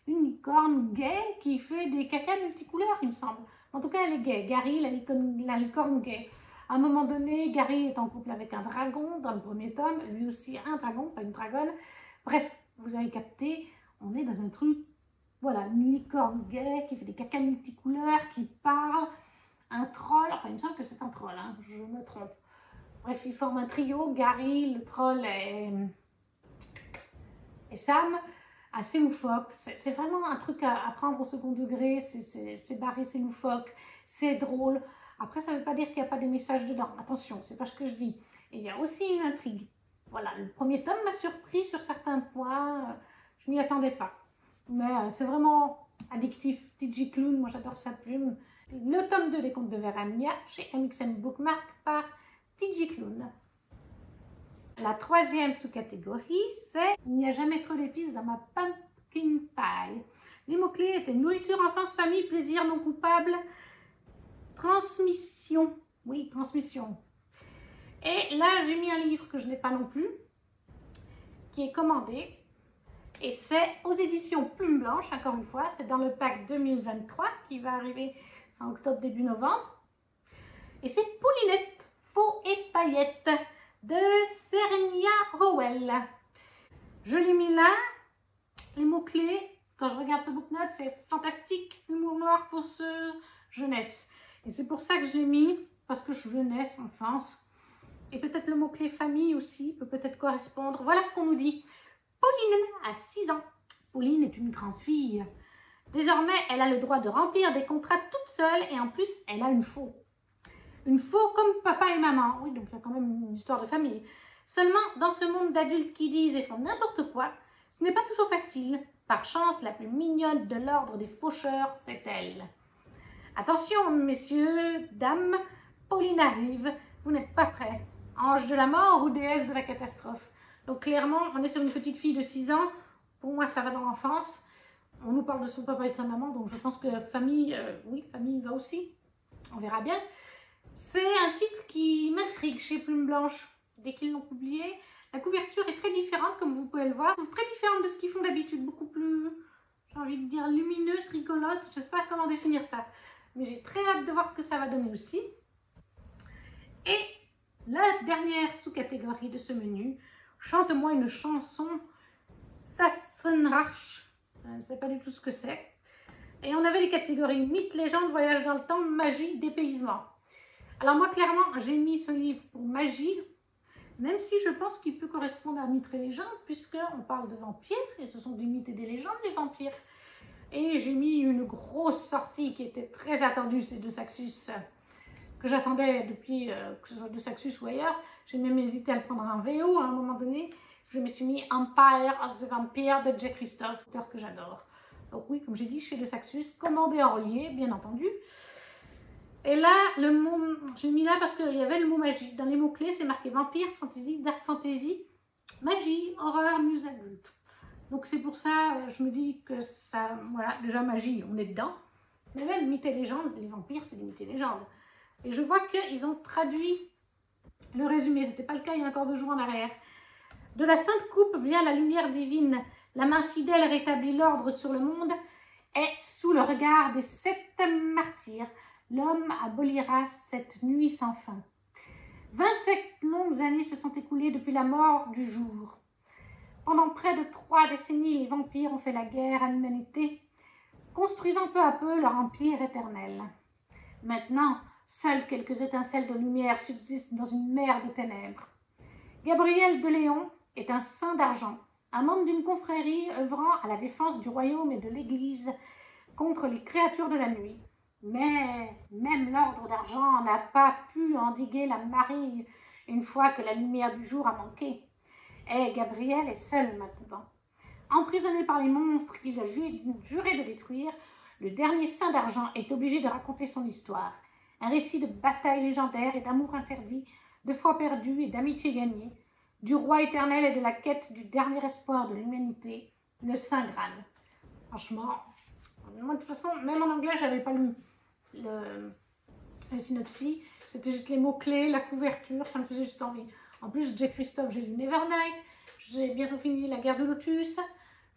licorne gay qui fait des cacas multicouleurs, il me semble. En tout cas, elle est gay. Gary, la licorne gay. À un moment donné, Gary est en couple avec un dragon dans le premier tome, lui aussi un dragon, pas une dragonne. Bref, vous avez capté, on est dans un truc, voilà, une licorne gay qui fait des cacas multicouleurs, qui parle, un troll, enfin il me semble que c'est un troll, hein, je me trompe. Bref, ils forment un trio, Gary, le troll et Sam, assez loufoque. C'est vraiment un truc à prendre au second degré, c'est barré, c'est loufoque, c'est drôle. Après, ça ne veut pas dire qu'il n'y a pas des messages dedans. Attention, c'est pas ce que je dis. Et il y a aussi une intrigue. Voilà, le premier tome m'a surpris sur certains points. Je m'y attendais pas. Mais c'est vraiment addictif. TJ Klune, moi j'adore sa plume. Le tome 2 des Contes de Verania chez MXN Bookmark par TJ Klune. La troisième sous-catégorie, c'est « Il n'y a jamais trop d'épices dans ma pumpkin pie ». Les mots-clés étaient « Nourriture, enfance, famille, plaisir non coupable ». Transmission, oui, transmission. Et là, j'ai mis un livre que je n'ai pas non plus, qui est commandé. Et c'est aux éditions Plume Blanche, encore une fois. C'est dans le pack 2023 qui va arriver en octobre, début novembre. Et c'est Poulinette, faux et paillettes de Serenia Howell. Je l'ai mis là. Les mots-clés, quand je regarde ce booknote, c'est fantastique, humour noir, fausseuse, jeunesse. Et c'est pour ça que je l'ai mis, parce que jeunesse, enfance, et peut-être le mot-clé famille aussi peut peut-être correspondre. Voilà ce qu'on nous dit. Pauline a 6 ans. Pauline est une grande fille. Désormais, elle a le droit de remplir des contrats toute seule et en plus, elle a une faux. Une faux comme papa et maman. Oui, donc il y a quand même une histoire de famille. Seulement, dans ce monde d'adultes qui disent et font n'importe quoi, ce n'est pas toujours facile. Par chance, la plus mignonne de l'ordre des faucheurs, c'est elle. Attention, messieurs, dames, Pauline arrive, vous n'êtes pas prêts. Ange de la mort ou déesse de la catastrophe. Donc clairement, on est sur une petite fille de 6 ans. Pour moi, ça va dans l'enfance. On nous parle de son papa et de sa maman, donc je pense que famille, oui, famille va aussi. On verra bien. C'est un titre qui m'intrigue chez Plume Blanche. Dès qu'ils l'ont publié, la couverture est très différente, comme vous pouvez le voir. Très différente de ce qu'ils font d'habitude, beaucoup plus, j'ai envie de dire, lumineuse, rigolote. Je ne sais pas comment définir ça. Mais j'ai très hâte de voir ce que ça va donner aussi. Et la dernière sous-catégorie de ce menu, chante-moi une chanson, Sassenrach. Je ne sais pas du tout ce que c'est. Et on avait les catégories mythes, légendes, voyage dans le temps, magie, dépaysement. Alors moi, clairement, j'ai mis ce livre pour magie, même si je pense qu'il peut correspondre à mythes et légendes, puisqu'on parle de vampires, et ce sont des mythes et des légendes, les vampires. Et j'ai mis une grosse sortie qui était très attendue, c'est de Saxus, que j'attendais depuis, que ce soit de Saxus ou ailleurs. J'ai même hésité à le prendre en VO à un moment donné. Je me suis mis Empire of the Vampire de Jay Kristoff, auteur que j'adore. Donc oui, comme j'ai dit, chez de Saxus, commandé en relié, bien entendu. Et là, le mot, j'ai mis là parce qu'il y avait le mot magie. Dans les mots-clés, c'est marqué vampire, fantasy, dark fantasy, magie, horreur, news adulte. Donc c'est pour ça, je me dis que ça, voilà, déjà magie, on est dedans. Mais même mythes et légendes, les vampires, c'est des mythes et légendes. Et je vois qu'ils ont traduit le résumé, ce n'était pas le cas il y a encore 2 jours en arrière. De la Sainte Coupe vient la lumière divine, la main fidèle rétablit l'ordre sur le monde, et sous le regard des 7 martyrs, l'homme abolira cette nuit sans fin. 27 longues années se sont écoulées depuis la mort du jour. Pendant près de 3 décennies, les vampires ont fait la guerre à l'humanité, construisant peu à peu leur empire éternel. Maintenant, seules quelques étincelles de lumière subsistent dans une mer de ténèbres. Gabriel de Léon est un saint d'argent, un membre d'une confrérie œuvrant à la défense du royaume et de l'Église contre les créatures de la nuit. Mais même l'ordre d'argent n'a pas pu endiguer la marée une fois que la lumière du jour a manqué. Et Gabriel est seul maintenant. Emprisonné par les monstres qu'il a juré de détruire, le dernier saint d'argent est obligé de raconter son histoire. Un récit de batailles légendaires et d'amour interdit, de foi perdue et d'amitié gagnée, du roi éternel et de la quête du dernier espoir de l'humanité, le Saint Graal. Franchement, Moi, de toute façon, même en anglais, j'avais pas lu le synopsis. C'était juste les mots-clés, la couverture, ça me faisait juste envie. En plus, J. Christophe, j'ai lu Nevernight, j'ai bientôt fini La Guerre de Lotus,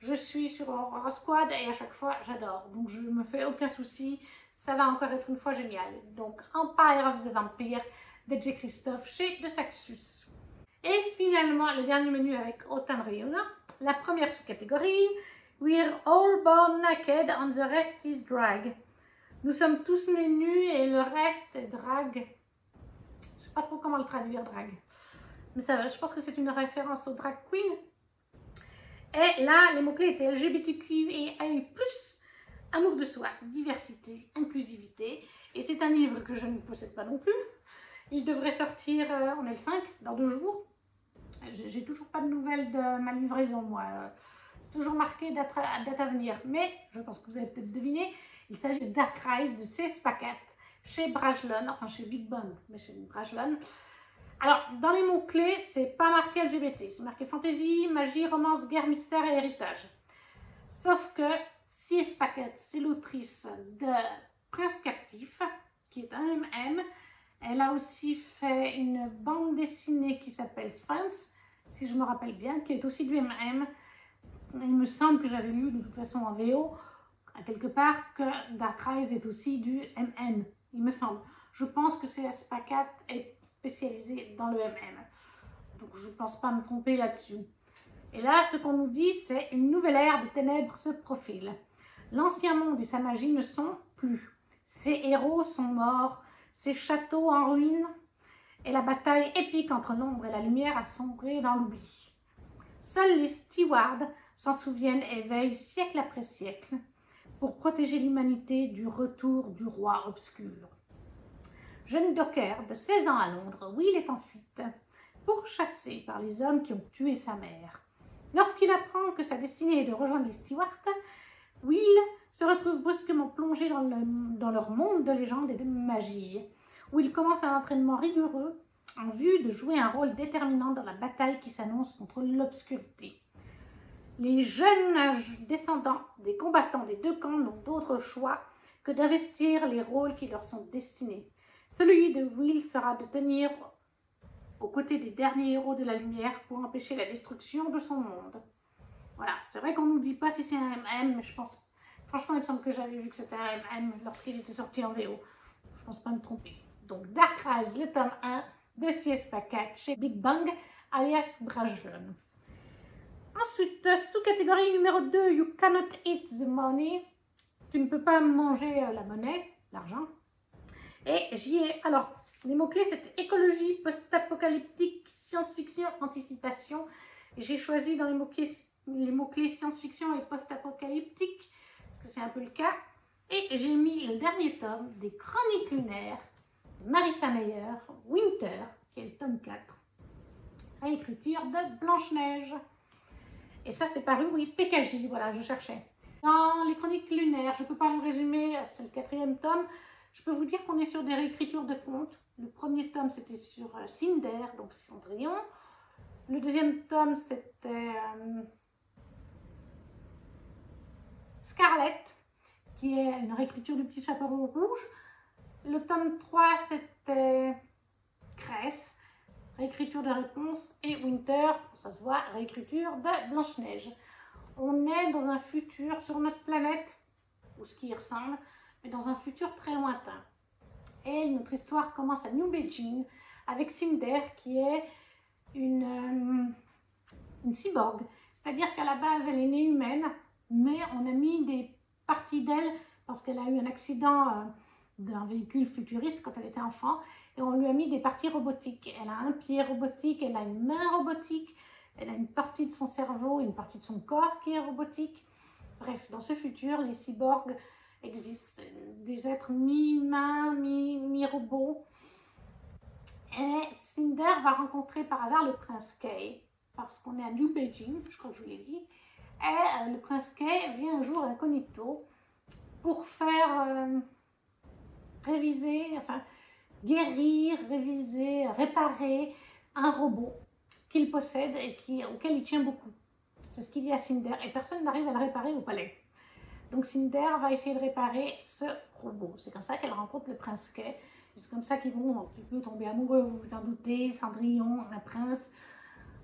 je suis sur Aurora Squad et à chaque fois, j'adore. Donc, je me fais aucun souci, ça va encore être une fois génial. Donc, Empire of the Vampire de J. Christophe chez De Saxus. Et finalement, le dernier menu avec Autumn Reunion, la première sous-catégorie, We're all born naked and the rest is drag. Nous sommes tous nés nus et le reste est drag. Je sais pas trop comment le traduire, drag. Mais ça, je pense que c'est une référence au drag queen. Et là, les mots-clés étaient LGBTQIA+, amour de soi, diversité, inclusivité. Et c'est un livre que je ne possède pas non plus. Il devrait sortir, on est le 5, dans 2 jours. J'ai toujours pas de nouvelles de ma livraison, moi. C'est toujours marqué date à venir. Mais je pense que vous avez peut-être deviné, il s'agit de Dark Rise de C.S. Pacat chez Brajlon, enfin chez Big Bang, mais chez Brajlon. Alors, dans les mots-clés, c'est pas marqué LGBT, c'est marqué fantasy, magie, romance, guerre, mystère et héritage. Sauf que C.S. Pacat, c'est l'autrice de Prince Captif, qui est un MM. Elle a aussi fait une bande dessinée qui s'appelle France, si je me rappelle bien, qui est aussi du MM. Il me semble que j'avais lu de toute façon en VO, à quelque part, que Dark Rise est aussi du MM, il me semble. Je pense que C.S. Pacat est spécialisé dans le MM. Donc je ne pense pas me tromper là-dessus. Et là, ce qu'on nous dit, c'est une nouvelle ère de ténèbres se profile. L'ancien monde et sa magie ne sont plus. Ses héros sont morts, ses châteaux en ruine, et la bataille épique entre l'ombre et la lumière a sombré dans l'oubli. Seuls les stewards s'en souviennent et veillent siècle après siècle pour protéger l'humanité du retour du roi obscur. Jeune docker de 16 ans à Londres, Will est en fuite, pourchassé par les hommes qui ont tué sa mère. Lorsqu'il apprend que sa destinée est de rejoindre les Stewarts, Will se retrouve brusquement plongé dans leur monde de légende et de magie, où il commence un entraînement rigoureux en vue de jouer un rôle déterminant dans la bataille qui s'annonce contre l'obscurité. Les jeunes descendants des combattants des 2 camps n'ont d'autre choix que d'investir les rôles qui leur sont destinés. Celui de Will sera de tenir aux côtés des derniers héros de la lumière pour empêcher la destruction de son monde. Voilà, c'est vrai qu'on ne nous dit pas si c'est un MM, mais je pense, franchement, il me semble que j'avais vu que c'était un MM lorsqu'il était sorti en VO. Je ne pense pas me tromper. Donc, Dark Rise, le tome 1 de C.S. Pacat chez Big Bang, alias Brajlon. Ensuite, sous-catégorie numéro 2, You cannot eat the money. Tu ne peux pas manger la monnaie, l'argent. Et j'y ai... Alors, les mots-clés, c'était écologie, post-apocalyptique, science-fiction, anticipation. J'ai choisi dans les mots-clés science-fiction et post-apocalyptique, parce que c'est un peu le cas. Et j'ai mis le dernier tome des Chroniques lunaires de Marissa Meyer, Winter, qui est le tome 4, à l'écriture de Blanche-Neige. Et ça, c'est paru, oui, PKJ, voilà, je cherchais. Dans les Chroniques lunaires, je ne peux pas vous résumer, c'est le 4e tome. Je peux vous dire qu'on est sur des réécritures de contes. Le premier tome, c'était sur Cinder, donc Cendrillon. Le 2e tome, c'était Scarlett, qui est une réécriture du Petit Chaperon Rouge. Le tome 3, c'était Cress, réécriture de Réponse. Et Winter, ça se voit, réécriture de Blanche-Neige. On est dans un futur sur notre planète, ou ce qui y ressemble, mais dans un futur très lointain. Et notre histoire commence à New Beijing avec Cinder qui est une cyborg. C'est-à-dire qu'à la base, elle est née humaine, mais on a mis des parties d'elle parce qu'elle a eu un accident d'un véhicule futuriste quand elle était enfant et on lui a mis des parties robotiques. Elle a un pied robotique, elle a une main robotique, elle a une partie de son cerveau, une partie de son corps qui est robotique. Bref, dans ce futur, les cyborgs existent, des êtres mi-humains, mi-robots. Et Cinder va rencontrer par hasard le prince Kay, parce qu'on est à New Beijing, je crois que je vous l'ai dit. Et le prince Kay vient un jour incognito pour faire réviser, enfin guérir, réviser, réparer un robot qu'il possède et auquel il tient beaucoup. C'est ce qu'il dit à Cinder, et personne n'arrive à le réparer au palais. Donc Cinder va essayer de réparer ce robot. C'est comme ça qu'elle rencontre le prince Kay. C'est comme ça qu'ils vont un petit peu tomber amoureux, vous vous en doutez, Cendrillon, un prince.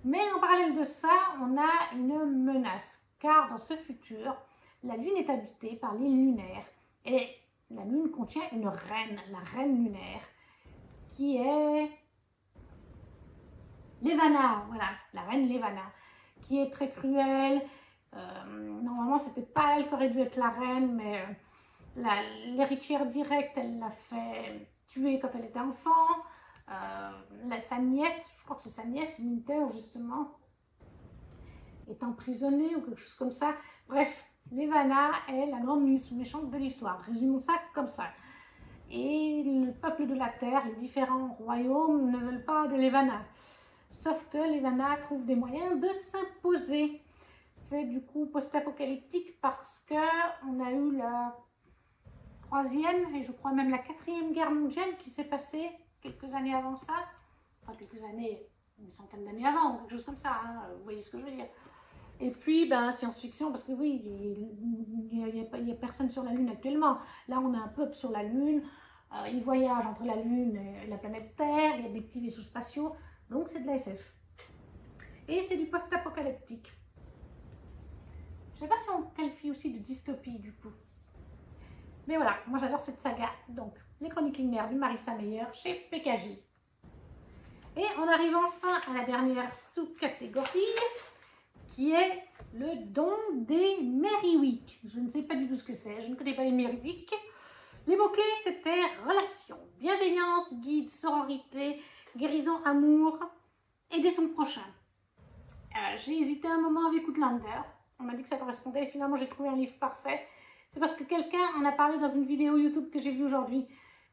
Mais en parallèle de ça, on a une menace. Car dans ce futur, la Lune est habitée par l'île lunaire. Et la Lune contient une reine, la reine lunaire, qui est Levana, voilà, la reine Levana, qui est très cruelle. Normalement, c'était pas elle qui aurait dû être la reine, mais l'héritière directe, elle l'a fait tuer quand elle était enfant. Sa nièce, je crois que c'est sa nièce, Minter, justement, est emprisonnée ou quelque chose comme ça. Bref, Levana est la grande méchante de l'histoire. Résumons ça comme ça. Et le peuple de la Terre, les différents royaumes ne veulent pas de Levana. Sauf que Levana trouve des moyens de s'imposer. C'est du coup post-apocalyptique parce qu'on a eu la 3e et je crois même la 4e guerre mondiale qui s'est passée quelques années avant ça. Enfin, quelques années, une centaine d'années avant, quelque chose comme ça, hein, vous voyez ce que je veux dire. Et puis, ben, science-fiction, parce que oui, il n'y a personne sur la Lune actuellement. Là, on a un peuple sur la Lune, ils voyagent entre la Lune et la planète Terre, il y a des petits vaisseaux spatiaux, donc c'est de la SF. Et c'est du post-apocalyptique. Je ne sais pas si on qualifie aussi de dystopie, du coup. Mais voilà, moi j'adore cette saga, donc les Chroniques linéaires du Marissa Meyer chez PKJ. Et on arrive enfin à la dernière sous-catégorie, qui est le don des Merryweek. Je ne sais pas du tout ce que c'est, je ne connais pas les Merryweek. Les mots-clés, c'était relation, bienveillance, guide, sororité, guérison, amour, aider son prochain. J'ai hésité un moment avec Outlander. On m'a dit que ça correspondait et finalement j'ai trouvé un livre parfait. C'est parce que quelqu'un en a parlé dans une vidéo YouTube que j'ai vue aujourd'hui.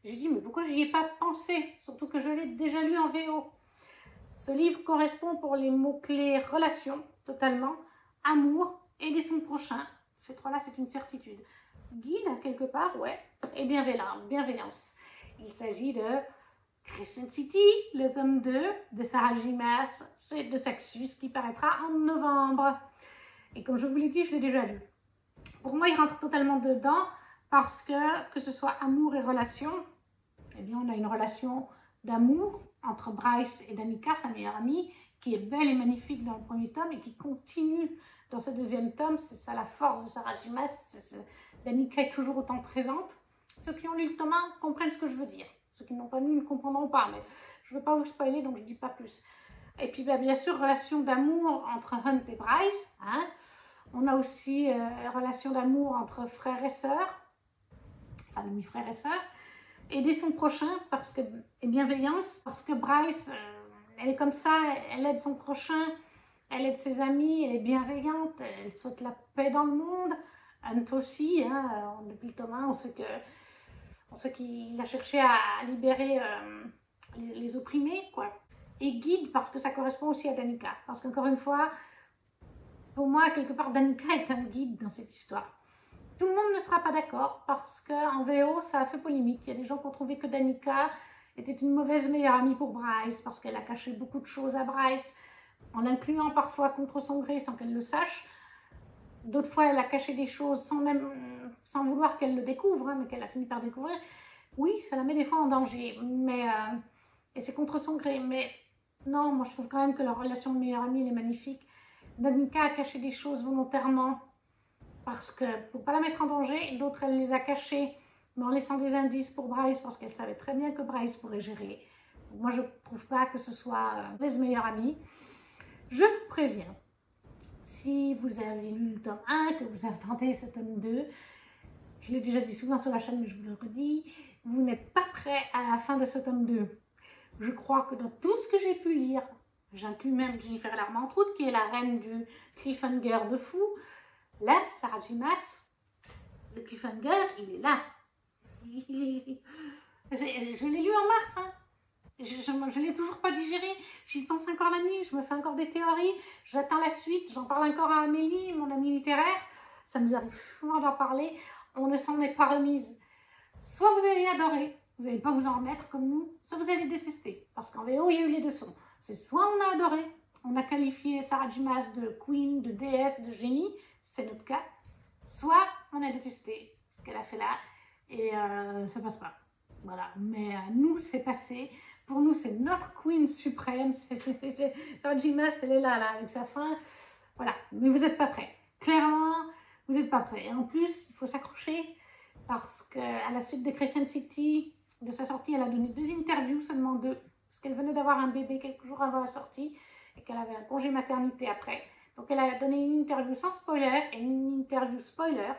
J'ai dit, mais pourquoi je n'y ai pas pensé? Surtout que je l'ai déjà lu en VO. Ce livre correspond pour les mots-clés relation, totalement, amour, aider son prochain. Ces trois-là, c'est une certitude. Guide, quelque part, ouais, et bienveillance. Il s'agit de Crescent City, le tome 2 de Sarah J. Maas de Saxus, qui paraîtra en novembre. Et comme je vous l'ai dit, je l'ai déjà lu. Pour moi, il rentre totalement dedans parce que ce soit amour et relation, eh bien, on a une relation d'amour entre Bryce et Danica, sa meilleure amie, qui est belle et magnifique dans le premier tome et qui continue dans ce deuxième tome. C'est ça la force de Sarah J. Maas. Danica est toujours autant présente. Ceux qui ont lu le tome 1 comprennent ce que je veux dire. Ceux qui n'ont pas lu ne comprendront pas, mais je ne veux pas vous spoiler, donc je ne dis pas plus. Et puis, bien sûr, relation d'amour entre Hunt et Bryce. Hein. On a aussi relation d'amour entre frères et sœurs, enfin demi-frères et sœurs. Aider son prochain parce que, et bienveillance, parce que Bryce, elle est comme ça, elle aide son prochain, elle aide ses amis, elle est bienveillante, elle souhaite la paix dans le monde. Hunt aussi, hein, depuis le tome 1, on sait qu'il a cherché à libérer les opprimés, quoi. Et guide parce que ça correspond aussi à Danica, parce qu'encore une fois, pour moi, quelque part, Danica est un guide dans cette histoire. Tout le monde ne sera pas d'accord parce qu'en VO, ça a fait polémique. Il y a des gens qui ont trouvé que Danica était une mauvaise meilleure amie pour Bryce parce qu'elle a caché beaucoup de choses à Bryce, en l'incluant parfois contre son gré sans qu'elle le sache. D'autres fois, elle a caché des choses sans vouloir qu'elle le découvre, hein, mais qu'elle a fini par découvrir. Oui, ça la met des fois en danger, et c'est contre son gré. Mais non, moi je trouve quand même que leur relation de meilleure amie, elle est magnifique. Danica a caché des choses volontairement parce que pour ne pas la mettre en danger, d'autres elle les a cachées mais en laissant des indices pour Bryce parce qu'elle savait très bien que Bryce pourrait gérer. Moi je ne trouve pas que ce soit une mauvaise meilleure amie. Je vous préviens, si vous avez lu le tome 1, que vous attendez ce tome 2, je l'ai déjà dit souvent sur la chaîne mais je vous le redis, vous n'êtes pas prêt à la fin de ce tome 2. Je crois que dans tout ce que j'ai pu lire, j'inclus même Jennifer Larmentrout, qui est la reine du cliffhanger de fou. Là, Sarah J. Maas, le cliffhanger, il est là. Je l'ai lu en mars. Hein. Je ne l'ai toujours pas digéré. J'y pense encore la nuit. Je me fais encore des théories. J'attends la suite. J'en parle encore à Amélie, mon amie littéraire. Ça nous arrive souvent d'en parler. On ne s'en est pas remise. Soit vous allez adorer, vous n'allez pas vous en remettre comme nous, soit vous allez détester. Parce qu'en VO, il y a eu les deux sons. C'est soit on a adoré, on a qualifié Sarah J. Maas de queen, de déesse, de génie, c'est notre cas. soit on a détesté ce qu'elle a fait là et ça passe pas. Voilà, mais nous, c'est passé. Pour nous, c'est notre queen suprême. Sarah J. Maas, elle est là, avec sa fin. Voilà, mais vous n'êtes pas prêts. Clairement, vous n'êtes pas prêts. Et en plus, il faut s'accrocher parce qu'à la suite de Crescent City, de sa sortie, elle a donné 2 interviews, seulement 2, parce qu'elle venait d'avoir un bébé quelques jours avant la sortie et qu'elle avait un congé maternité après. Donc, elle a donné une interview sans spoiler et une interview spoiler.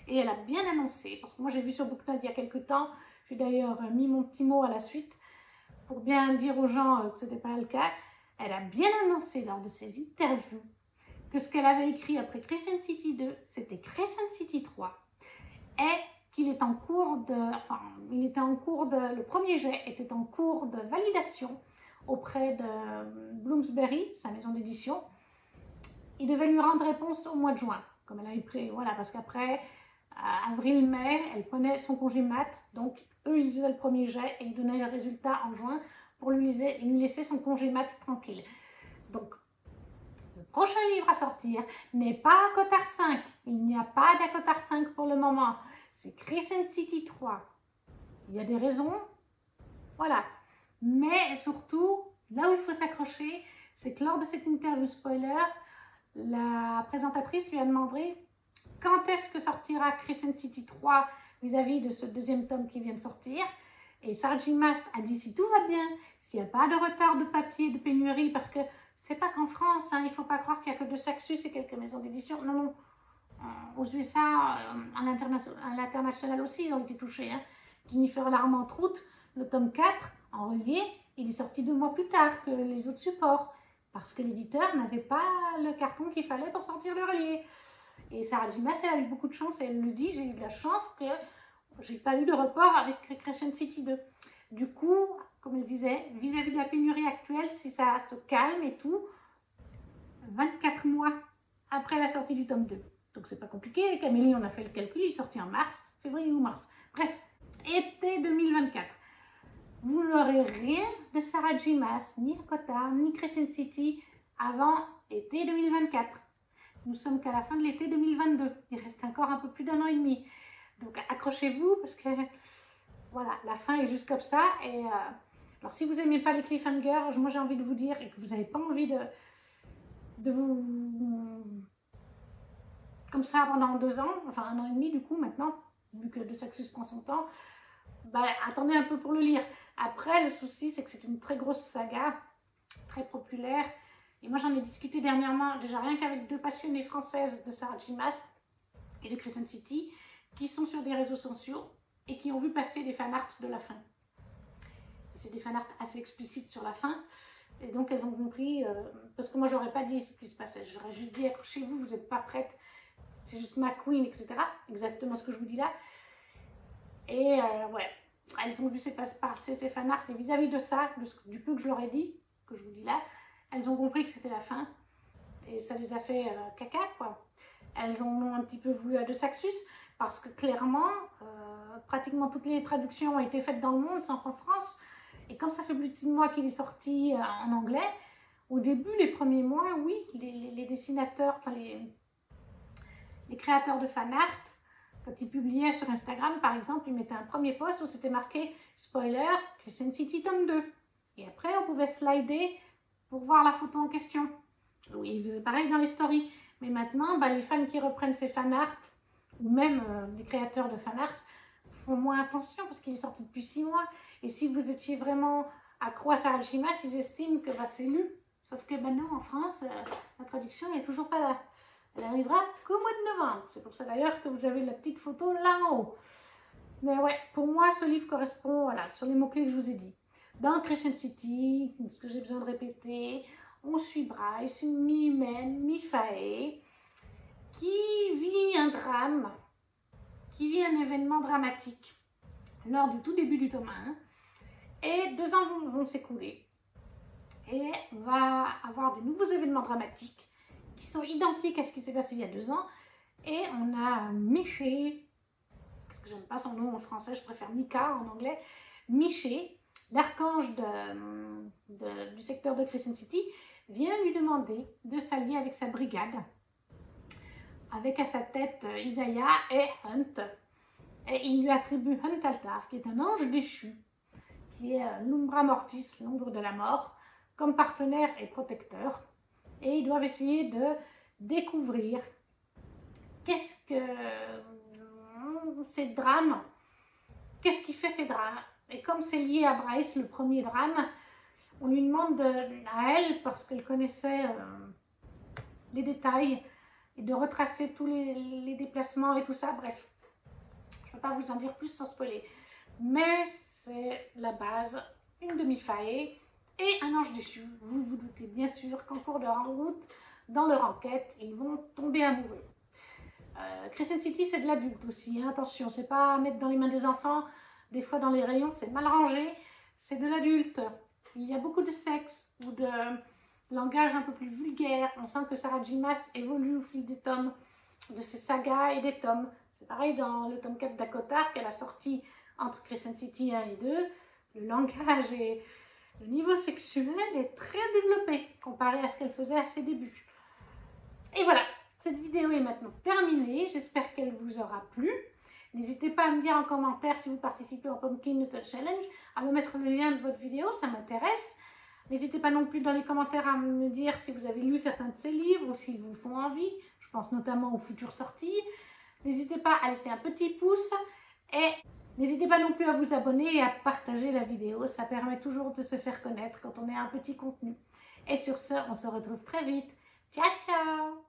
Et elle a bien annoncé, parce que moi j'ai vu sur BookNote il y a quelques temps, j'ai d'ailleurs mis mon petit mot à la suite pour bien dire aux gens que ce n'était pas le cas. Elle a bien annoncé lors de ses interviews que ce qu'elle avait écrit après Crescent City 2, c'était Crescent City 3 et qu'il est en cours de, le premier jet était en cours de validation auprès de Bloomsbury, sa maison d'édition. Il devait lui rendre réponse au mois de juin, comme elle avait pris, voilà, parce qu'après, avril-mai, elle prenait son congé mat, donc eux, ils faisaient le premier jet et ils donnaient le résultat en juin pour lui laisser son congé mat tranquille. Donc, le prochain livre à sortir n'est pas ACOTAR 5. Il n'y a pas d'ACOTAR 5 pour le moment. C'est Crescent City 3. Il y a des raisons, voilà. Mais surtout, là où il faut s'accrocher, c'est que lors de cette interview spoiler, la présentatrice lui a demandé quand est-ce que sortira Crescent City 3 vis-à-vis de ce 2e tome qui vient de sortir. Et Sarah J. Maas a dit si tout va bien, s'il n'y a pas de retard de papier, de pénurie, parce que c'est pas qu'en France, hein, il ne faut pas croire qu'il n'y a que de Saxus et quelques maisons d'édition. Non, non. Aux USA, à l'international aussi, ils ont été touchés. Hein. Jennifer Larmant-Route, le tome 4, en relié, il est sorti 2 mois plus tard que les autres supports, parce que l'éditeur n'avait pas le carton qu'il fallait pour sortir le relié. Et Sarah J. Maas, elle a eu beaucoup de chance, et elle le dit, j'ai eu de la chance que j'ai pas eu de report avec Crescent City 2. Du coup, comme elle disait, vis-à-vis de la pénurie actuelle, si ça se calme et tout, 24 mois après la sortie du tome 2. Donc c'est pas compliqué, avec Amélie on a fait le calcul, il est sorti en mars, février ou mars. Bref, été 2024. Vous n'aurez rien de Sarah J. Maas, ni ACOTAR, ni Crescent City avant été 2024. Nous sommes qu'à la fin de l'été 2022. Il reste encore un peu plus d'1 an et demi. Donc accrochez-vous parce que voilà, la fin est juste comme ça. Et alors si vous n'aimez pas les cliffhangers, moi j'ai envie de vous dire et que vous n'avez pas envie de vous comme ça pendant 2 ans, enfin 1 an et demi du coup maintenant, vu que De Saxus prend son temps, bah, attendez un peu pour le lire. Après le souci c'est que c'est une très grosse saga, très populaire. Et moi j'en ai discuté dernièrement, déjà rien qu'avec 2 passionnées françaises de Sarah J. Maas et de Crescent City, qui sont sur des réseaux sociaux et qui ont vu passer des fanarts de la fin. C'est des fanarts assez explicites sur la fin. Et donc elles ont compris, parce que moi j'aurais pas dit ce qui se passait, j'aurais juste dit accrochez-vous, vous n'êtes pas prête, c'est juste ma queen, etc. Exactement ce que je vous dis là. Et ouais, elles ont vu passer ces fanarts et vis-à-vis de ça, du peu que je leur ai dit, que je vous dis là, elles ont compris que c'était la fin. Et ça les a fait caca, quoi. Elles ont un petit peu voulu à De Saxus, parce que clairement, pratiquement toutes les traductions ont été faites dans le monde, sauf en France. Et quand ça fait plus de 6 mois qu'il est sorti en anglais, au début, les premiers mois, oui, les dessinateurs, enfin les créateurs de fanart, quand ils publiaient sur Instagram, par exemple, ils mettaient un premier post où c'était marqué « Spoiler, Crescent City tome 2 ». Et après, on pouvait slider pour voir la photo en question. Oui, ils faisaient pareil dans les stories. Mais maintenant, bah, les fans qui reprennent ces fanarts, ou même les créateurs de fanart, font moins attention parce qu'il est sorti depuis 6 mois. Et si vous étiez vraiment accro à Sarah J. Maas, ils estiment que bah, c'est lu. Sauf que bah, non, en France, la traduction n'est toujours pas là. Elle arrivera qu'au mois de novembre. C'est pour ça d'ailleurs que vous avez la petite photo là en haut. Mais ouais, pour moi, ce livre correspond voilà, sur les mots-clés que je vous ai dit. Dans Crescent City, ce que j'ai besoin de répéter, on suit Bryce, une mi-humaine, mi-faée, qui vit un drame, qui vit un événement dramatique lors du tout début du tome 1. Et 2 ans vont s'écouler. Et on va avoir de nouveaux événements dramatiques qui sont identiques à ce qui s'est passé il y a 2 ans. Et on a Miché, parce que j'aime pas son nom en français, je préfère Mika en anglais, Miché, l'archange du secteur de Crescent City, vient lui demander de s'allier avec sa brigade avec à sa tête Isaiah et Hunt. Et il lui attribue Huntaltar, qui est un ange déchu, qui est l'Umbra Mortis, l'ombre de la mort, comme partenaire et protecteur. Et ils doivent essayer de découvrir qu'est-ce que ces drames, qu'est-ce qui fait ces drames. Et comme c'est lié à Bryce, le premier drame, on lui demande à elle, parce qu'elle connaissait les détails, et de retracer tous les déplacements et tout ça. Bref, je ne peux pas vous en dire plus sans spoiler. Mais c'est la base, une demi-faée et un ange déchu. Vous vous doutez bien sûr qu'en cours de route, dans leur enquête, ils vont tomber amoureux. Crescent City, c'est de l'adulte aussi, hein, attention, c'est pas à mettre dans les mains des enfants. Des fois dans les rayons, c'est mal rangé, c'est de l'adulte. Il y a beaucoup de sexe ou de langage un peu plus vulgaire. On sent que Sarah J. Maas évolue au fil des tomes, de ses sagas et des tomes. C'est pareil dans le tome 4 d'Akota qu'elle a sorti entre Crescent City 1 et 2. Le langage et le niveau sexuel est très développé comparé à ce qu'elle faisait à ses débuts. Et voilà, cette vidéo est maintenant terminée. J'espère qu'elle vous aura plu. N'hésitez pas à me dire en commentaire si vous participez au Pumpkin Noodle Challenge, à me mettre le lien de votre vidéo, ça m'intéresse. N'hésitez pas non plus dans les commentaires à me dire si vous avez lu certains de ces livres ou s'ils vous font envie. Je pense notamment aux futures sorties. N'hésitez pas à laisser un petit pouce et n'hésitez pas non plus à vous abonner et à partager la vidéo. Ça permet toujours de se faire connaître quand on est un petit contenu. Et sur ce, on se retrouve très vite. Ciao, ciao!